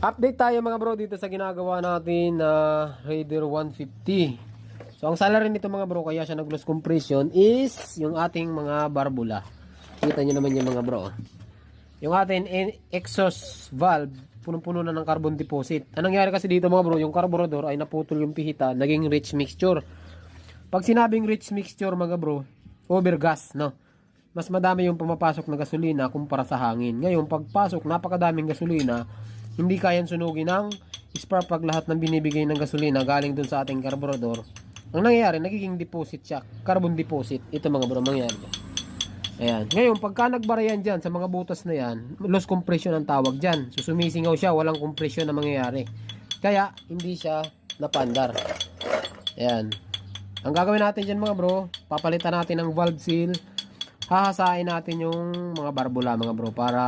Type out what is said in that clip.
Update tayo mga bro dito sa ginagawa natin na Raider 150. So ang salary nito mga bro, kaya siya nag-loss compression is yung ating mga barbula. Kita nyo naman yung mga bro. Yung ating exhaust valve, punong-puno na ng carbon deposit. Anong nangyari kasi dito mga bro, yung carburetor ay naputol yung pihita, naging rich mixture. Pag sinabing rich mixture mga bro, overgas, no? Mas madami yung pumapasok na gasolina kumpara sa hangin. Ngayon, pagpasok, napakadaming gasolina, hindi kayang sunugin ng spark plug lahat ng binibigay ng gasolina galing dun sa ating carburetor. Ang nangyayari, nagiging deposit siya, carbon deposit. Ito mga bro, mangyayari. Ayan. Ngayon, pagka nagbara yan dyan sa mga butas na yan, loss compression ang tawag dyan. So, sumisingaw siya, walang compression na mangyayari. Kaya, hindi siya napandar. Ayan. Ang gagawin natin dyan mga bro, papalitan natin ng valve seal, hahasain natin yung mga barbula mga bro para